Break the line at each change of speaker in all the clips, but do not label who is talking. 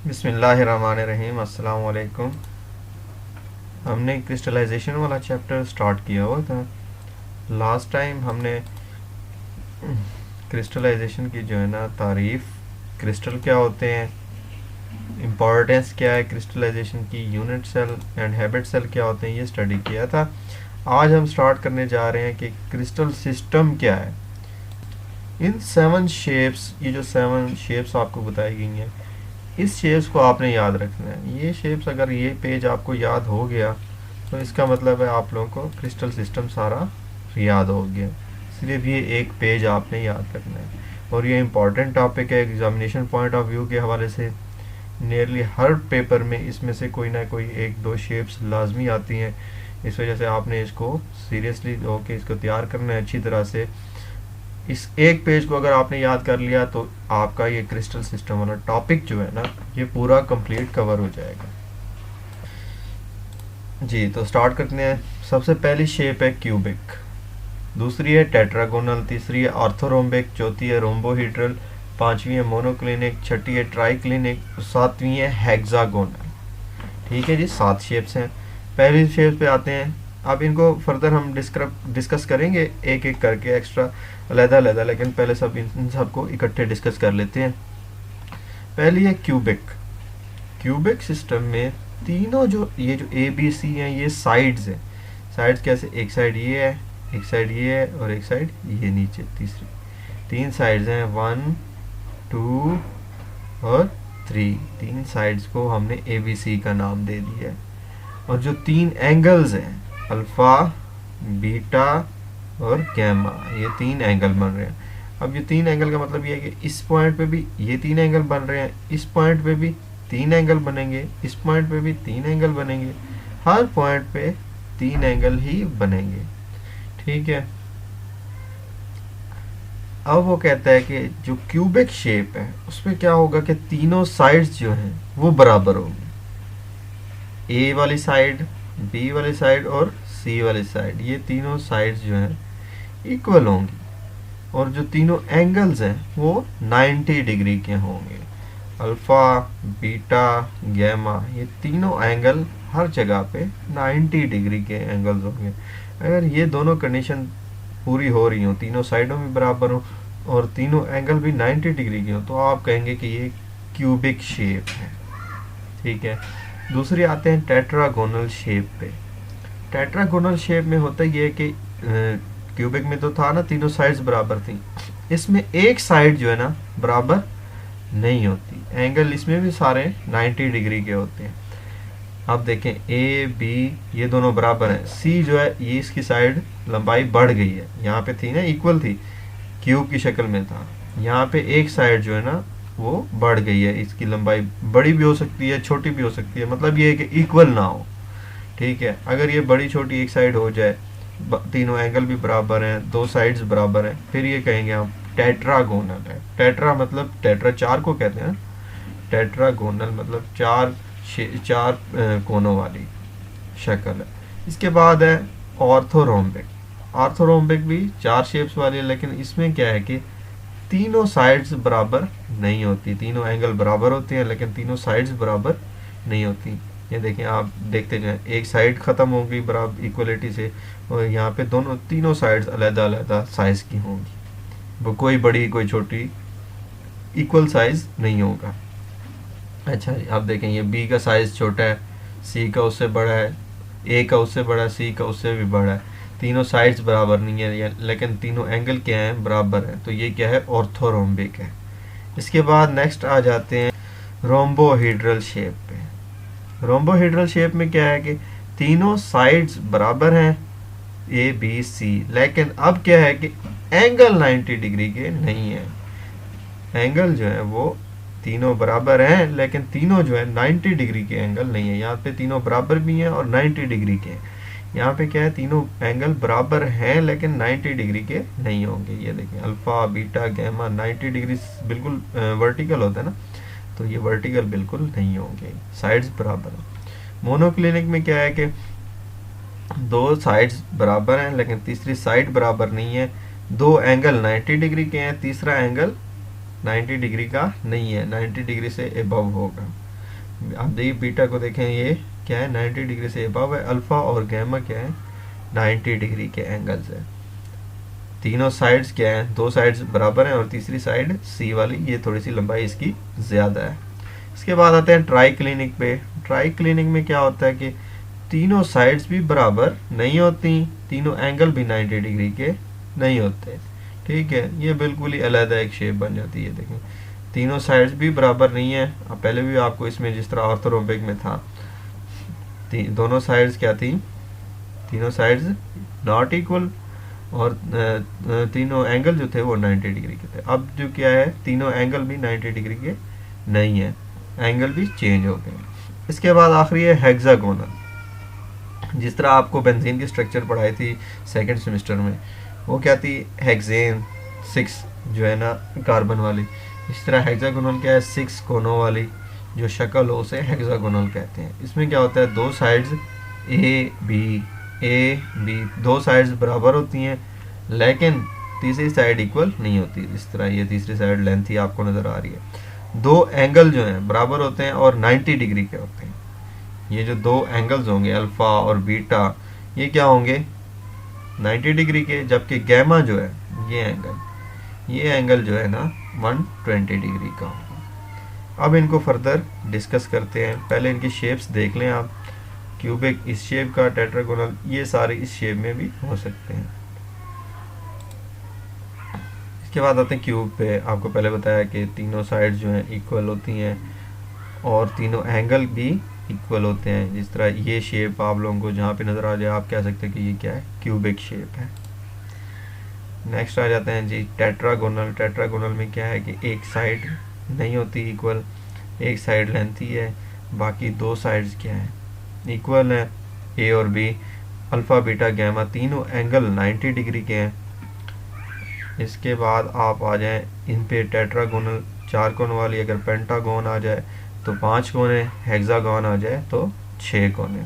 बिस्मिल्लाहिर्रहमानिर्रहीम। अस्सलाम वालेकुम। हमने क्रिस्टलाइजेशन वाला चैप्टर स्टार्ट किया हुआ था। लास्ट टाइम हमने क्रिस्टलाइजेशन की जो है ना तारीफ, क्रिस्टल क्या होते हैं, इम्पोर्टेंस क्या है क्रिस्टलाइजेशन की, unit cell and habit cell क्या होते हैं, ये स्टडी किया था। आज हम स्टार्ट करने जा रहे हैं कि क्रिस्टल सिस्टम क्या है। इन 7 शेप्स, ये जो 7 शेप्स आपको बताई गई हैं, इस शेप्स को आपने याद रखना है। ये शेप्स अगर ये पेज आपको याद हो गया तो इसका मतलब है आप लोगों को क्रिस्टल सिस्टम सारा याद हो गया। सिर्फ ये एक पेज आपने याद रखना है और ये इम्पॉर्टेंट टॉपिक है एग्जामिनेशन पॉइंट ऑफ व्यू के हवाले से। नियरली हर पेपर में इसमें से कोई ना कोई एक दो शेप्स लाजमी आती हैं। इस वजह से आपने इसको सीरियसली होकर इसको तैयार करना है अच्छी तरह से। इस एक पेज को अगर आपने याद कर लिया तो आपका ये क्रिस्टल सिस्टम वाला टॉपिक जो है ना ये पूरा कंप्लीट कवर हो जाएगा। जी तो स्टार्ट करते हैं। सबसे पहली शेप है क्यूबिक, दूसरी है टेट्रागोनल, तीसरी है ऑर्थोरोम्बिक, चौथी है रोम्बोहीड्रल, पांचवी है मोनोक्लिनिक, छठी है ट्राइक्लिनिक, सातवीं है हेक्सागोनल। ठीक है जी, 7 शेप्स हैं। पहली शेप पे आते हैं। अब इनको फर्दर हम डिस्कस करेंगे एक एक करके, एक्स्ट्रा अलहदा अलहदा, लेकिन पहले सब इन सबको इकट्ठे डिस्कस कर लेते हैं। पहली है क्यूबिक। क्यूबिक सिस्टम में तीनों जो ए बी सी हैं ये साइड्स हैं। साइड्स कैसे, एक साइड ये है, एक साइड ये है और एक साइड ये नीचे, तीसरी 3 साइड्स हैं, 1 2 और 3। 3 साइड्स को हमने ए बी सी का नाम दे दिया है। और जो 3 एंगल्स हैं, अल्फा, बीटा और गैमा, ये 3 एंगल बन रहे हैं। अब ये 3 एंगल का मतलब ये है कि इस पॉइंट पे भी ये 3 एंगल बन रहे हैं, इस पॉइंट पे भी 3 एंगल बनेंगे, इस पॉइंट पे भी 3 एंगल बनेंगे, हर पॉइंट पे 3 एंगल ही बनेंगे। ठीक है। अब वो कहता है कि जो क्यूबिक शेप है उसमें क्या होगा कि तीनों साइड्स जो हैं वो बराबर होंगी। ए वाली साइड, बी वाली साइड और सी वाली साइड, ये तीनों साइड्स जो हैं इक्वल होंगी। और जो तीनों एंगल्स हैं वो 90 डिग्री के होंगे। अल्फा, बीटा, गैमा, ये तीनों एंगल हर जगह पे 90 डिग्री के एंगल्स होंगे। अगर ये दोनों कंडीशन पूरी हो रही हो, तीनों साइडों में बराबर हो और तीनों एंगल भी 90 डिग्री के हो, तो आप कहेंगे कि ये क्यूबिक शेप है। ठीक है। दूसरे आते हैं टेट्रागोनल शेप पे। टेट्रागोनल शेप में होता ये है कि क्यूबिक में तो था ना तीनों साइड्स बराबर थी, इसमें एक साइड जो है ना बराबर नहीं होती। एंगल इसमें भी सारे 90 डिग्री के होते हैं। अब देखें ए बी ये दोनों बराबर हैं, सी जो है ये इसकी साइड लंबाई बढ़ गई है, यहाँ पे थी ना इक्वल थी, क्यूब की शक्ल में था, यहाँ पे एक साइड जो है ना वो बढ़ गई है, इसकी लंबाई बड़ी भी हो सकती है छोटी भी हो सकती है, मतलब ये है कि इक्वल ना हो। ठीक है। अगर ये बड़ी छोटी एक साइड हो जाए, तीनों एंगल भी बराबर हैं, 2 साइड्स बराबर हैं, फिर ये कहेंगे हम टेट्रागोनल है। टेट्रा मतलब टेट्रा 4 को कहते हैं, टेट्रागोनल मतलब चार कोनों वाली शक्ल है। इसके बाद है ऑर्थोरोम्बिक। ऑर्थोरोम्बिक भी 4 शेप्स वाली है, लेकिन इसमें क्या है कि तीनों साइड्स बराबर नहीं होती। तीनों एंगल बराबर होते हैं लेकिन तीनों साइड्स बराबर नहीं होती। ये देखें, आप देखते जाएं, एक साइड ख़त्म होगी बराबर इक्वलिटी से और यहाँ पे दोनों तीनों साइड्स अलग अलग साइज़ की होंगी, वो कोई बड़ी कोई छोटी, इक्वल साइज़ नहीं होगा। अच्छा जी, आप देखें ये बी का साइज़ छोटा है, सी का उससे बड़ा है, ए का उससे बड़ा है, सी का उससे भी बड़ा है। तीनों साइड्स बराबर नहीं है लेकिन तीनों एंगल क्या हैं, बराबर है, तो ये क्या है, ऑर्थोरोम्बिक है। इसके बाद नेक्स्ट आ जाते हैं रोम्बोहीड्रल शेप पे। रोम्बोहीड्रल शेप में क्या है कि तीनों साइड्स बराबर हैं ए बी सी, लेकिन अब क्या है कि एंगल 90 डिग्री के नहीं है। एंगल जो है वो तीनों बराबर हैं लेकिन तीनों जो है 90 डिग्री के एंगल नहीं है। यहाँ पे तीनों बराबर भी हैं और 90 डिग्री के। यहाँ पे क्या है, तीनों एंगल बराबर हैं लेकिन 90 डिग्री के नहीं होंगे। ये देखें, अल्फा, बीटा, गैमा 90 डिग्री बिल्कुल वर्टिकल होता है ना, तो ये वर्टिकल बिल्कुल नहीं होंगे, साइड्स बराबर हैं। मोनोक्लिनिक में क्या है कि 2 साइड्स बराबर हैं लेकिन तीसरी साइड बराबर नहीं है। 2 एंगल 90 डिग्री के हैं, तीसरा एंगल 90 डिग्री का नहीं है, 90 डिग्री से एबव होगा। आप देखिए बीटा को देखें, ये क्या है 90 डिग्री से अबव है, अल्फा और गैमा क्या है 90 डिग्री के एंगल्स है। तीनों साइड्स क्या है, दो साइड्स बराबर हैं और तीसरी साइड सी वाली ये थोड़ी सी लंबाई इसकी ज़्यादा है। इसके बाद आते हैं ट्राई क्लिनिक पे। ट्राई क्लिनिक में क्या होता है कि तीनों साइड्स भी बराबर नहीं होती, तीनों एंगल भी 90 डिग्री के नहीं होते। ठीक है, ये बिल्कुल ही अलग एक शेप बन जाती है। देखें तीनों साइड्स भी बराबर नहीं है। अब पहले भी आपको इसमें जिस तरह ऑर्थोरोम्बिक में था, दोनों साइड्स क्या थी, तीनों साइड्स नॉट इक्वल और तीनों एंगल जो थे वो 90 डिग्री के थे। अब जो क्या है, तीनों एंगल भी 90 डिग्री के नहीं है, एंगल भी चेंज हो गए। इसके बाद आखिरी है हेक्सागोनल। जिस तरह आपको बेंजीन की स्ट्रक्चर पढ़ाई थी सेकंड सेमेस्टर में, वो क्या थी हेक्सेन 6 जो है ना कार्बन वाली। इस तरह हेक्सागोनल क्या है 6 कोनों वाली जो शक्ल हो उसे हेक्सागोनल कहते हैं। इसमें क्या होता है, दो साइड्स ए बी दो साइड्स बराबर होती हैं लेकिन तीसरी साइड इक्वल नहीं होती। इस तरह ये तीसरी साइड लेंथ ही आपको नज़र आ रही है। दो एंगल जो हैं बराबर होते हैं और 90 डिग्री के होते हैं। ये जो दो एंगल्स होंगे अल्फ़ा और बीटा, ये क्या होंगे 90 डिग्री के, जबकि गैमा जो है ये एंगल जो है ना 120 डिग्री का होगा। अब इनको फर्दर डिस्कस करते हैं। पहले इनकी शेप्स देख लें आप। क्यूबिक इस शेप का, टेट्रागोनल ये सारे इस शेप में भी हो सकते हैं। इसके बाद आते हैं क्यूब पे। आपको पहले बताया कि तीनों साइड्स जो हैं इक्वल होती हैं और तीनों एंगल भी इक्वल होते हैं। जिस तरह ये शेप आप लोगों को जहाँ पे नज़र आ जाए आप कह सकते हैं कि ये क्या है, क्यूबिक शेप है। नेक्स्ट आ जाते हैं जी टेट्रागोनल। टेट्रागोनल में क्या है कि एक साइड नहीं होती इक्वल, एक साइड लेंथी है, बाकी दो साइड्स क्या है इक्वल है। ए और बी, अल्फ़ा बीटा गैमा तीनों एंगल 90 डिग्री के हैं। इसके बाद आप आ जाएं इन पे टेट्रागोनल 4 कोन वाली, अगर पेंटागोन आ जाए तो 5 कोने, हेक्सागोन आ जाए तो 6 कोने।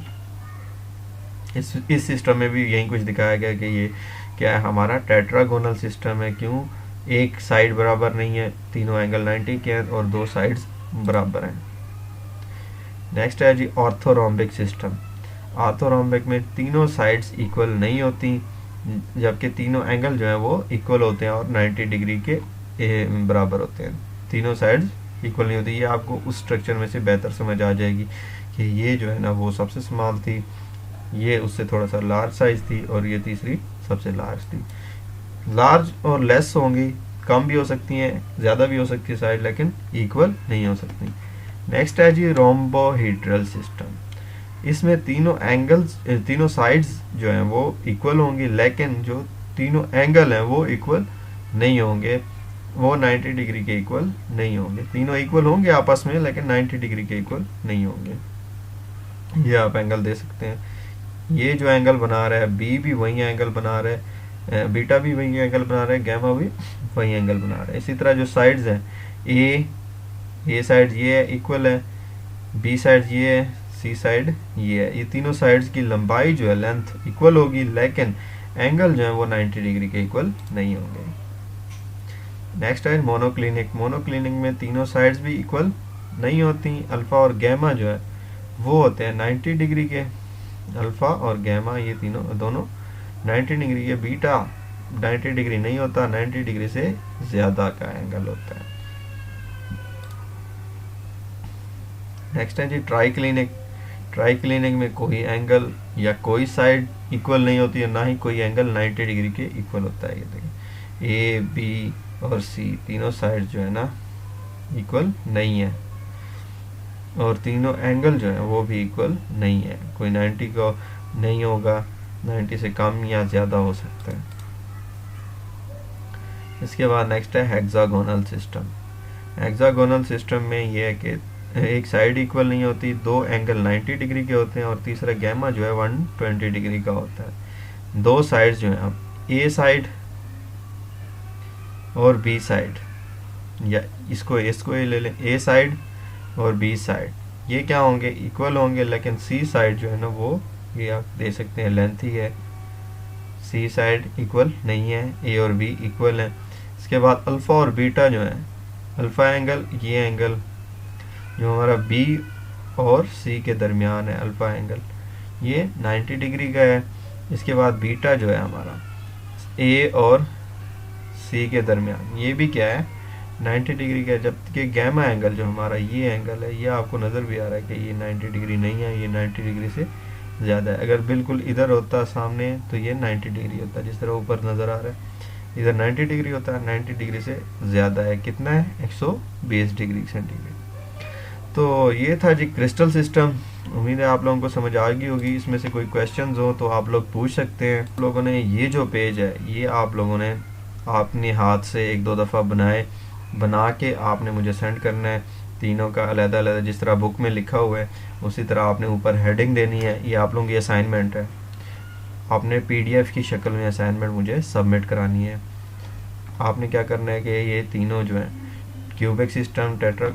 इस सिस्टम में भी यही कुछ दिखाया गया कि ये क्या है, हमारा टेट्रागोनल सिस्टम है। क्यों, एक साइड बराबर नहीं है, तीनों एंगल 90 के हैं और दो साइड्स बराबर हैं। नेक्स्ट है जी ऑर्थोरोम्बिक सिस्टम। ऑर्थोरोम्बिक में तीनों साइड्स इक्वल नहीं होती, जबकि तीनों एंगल जो है वो इक्वल होते हैं और 90 डिग्री के बराबर होते हैं। तीनों साइड्स इक्वल नहीं होती। ये आपको उस स्ट्रक्चर में से बेहतर समझ आ जाएगी कि ये जो है ना वो सबसे स्मॉल थी, ये उससे थोड़ा सा लार्ज साइज थी और ये तीसरी सबसे लार्ज थी। लार्ज और लेस होंगी, कम भी हो सकती हैं, ज़्यादा भी हो सकती है साइड, लेकिन इक्वल नहीं हो सकती। नेक्स्ट है जी रोम्बोहेड्रल सिस्टम। इसमें तीनों एंगल्स, तीनों साइड्स जो हैं वो इक्वल होंगी, लेकिन जो तीनों एंगल हैं वो इक्वल नहीं होंगे, वो 90 डिग्री के इक्वल नहीं होंगे। तीनों इक्वल होंगे आपस में लेकिन 90 डिग्री के इक्वल नहीं होंगे। ये आप एंगल दे सकते हैं। ये जो एंगल बना रहा है बी भी वही एंगल बना रहा है, बीटा भी वही एंगल बना रहा है, गैमा भी वही एंगल बना रहा है। इसी तरह जो साइड्स हैं ए साइड ये है इक्वल है, बी साइड ये है, सी साइड ये है। ये तीनों साइड्स की लंबाई जो है लेंथ इक्वल होगी, लेकिन एंगल जो है वो 90 डिग्री के इक्वल नहीं होंगे। नेक्स्ट है मोनोक्लिनिक। मोनोक्लिनिक में तीनों साइड्स भी इक्वल नहीं होती। अल्फ़ा और गैमा जो है वो होते हैं 90 डिग्री के। अल्फ़ा और गैमा ये दोनों 90 डिग्री के। बीटा 90 डिग्री नहीं होता, 90 डिग्री से ज़्यादा का एंगल होता है। नेक्स्ट है जी ट्राइक्लिनिक। ट्राइक्लिनिक में कोई एंगल या कोई साइड इक्वल नहीं होती है, ना ही कोई एंगल 90 डिग्री के इक्वल होता है। ये देखिए ए बी और सी तीनों साइड जो है ना इक्वल नहीं है और तीनों एंगल जो है वो भी इक्वल नहीं है। कोई 90 का नहीं होगा, 90 से कम या ज़्यादा हो सकता है। इसके बाद नेक्स्ट है हेक्सागोनल सिस्टम। हेक्सागोनल सिस्टम में ये है कि एक साइड इक्वल नहीं होती, दो एंगल 90 डिग्री के होते हैं और तीसरा गैमा जो है 120 डिग्री का होता है। दो साइड्स जो हैं, अब ए साइड और बी साइड, या इसको ये ले लें, ए साइड और बी साइड ये क्या होंगे इक्वल होंगे, लेकिन सी साइड जो है ना वो ये आप दे सकते हैं लेंथ ही है, सी साइड इक्वल नहीं है, ए और बी इक्वल है। इसके बाद अल्फ़ा और बीटा जो है, अल्फ़ा एंगल ये एंगल जो हमारा बी और सी के दरमियान है अल्फ़ा एंगल, ये 90 डिग्री का है। इसके बाद बीटा जो है हमारा ए और सी के दरमियान, ये भी क्या है 90 डिग्री का है। जबकि गैमा एंगल जो हमारा ये एंगल है, ये आपको नज़र भी आ रहा है कि ये 90 डिग्री नहीं है, ये 90 डिग्री से ज़्यादा है। अगर बिल्कुल इधर होता सामने तो ये 90 डिग्री होता, जिस तरह ऊपर नज़र आ रहा है। इधर 90 डिग्री होता है, 90 डिग्री से ज़्यादा है, कितना है 120 डिग्री सेंटीग्रेड। तो ये था जी क्रिस्टल सिस्टम। उम्मीद है आप लोगों को समझ आ गई होगी। इसमें से कोई क्वेश्चंस हो तो आप लोग पूछ सकते हैं। आप लोगों ने ये जो पेज है, ये आप लोगों ने अपने हाथ से एक दो दफ़ा बना के आपने मुझे सेंड करना है। तीनों का अलग अलग, जिस तरह बुक में लिखा हुआ है उसी तरह आपने ऊपर हेडिंग देनी है। ये आप लोगों की असाइनमेंट है, आपने PDF की शक्ल में असाइनमेंट मुझे सबमिट करानी है। आपने क्या करना है कि ये तीनों जो हैं क्यूबिक सिस्टम, टेट्रा,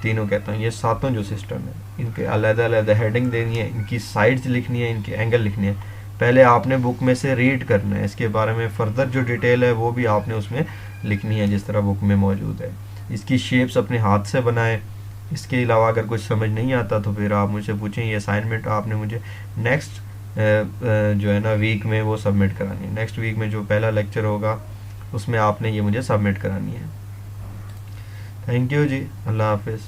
तीनों कहता हूँ, ये सातों जो सिस्टम है इनके अलग अलग हेडिंग देनी है, इनकी साइड्स लिखनी है, इनके एंगल लिखनी है। पहले आपने बुक में से रीड करना है, इसके बारे में फर्दर जो डिटेल है वो भी आपने उसमें लिखनी है जिस तरह बुक में मौजूद है। इसकी शेप्स अपने हाथ से बनाएं। इसके अलावा अगर कुछ समझ नहीं आता तो फिर आप मुझसे पूछें। ये असाइनमेंट आपने मुझे नेक्स्ट जो है ना वीक में वो सबमिट करानी है। नेक्स्ट वीक में जो पहला लेक्चर होगा उसमें आपने ये मुझे सबमिट करानी है। थैंक यू जी, अल्लाह हाफिज़।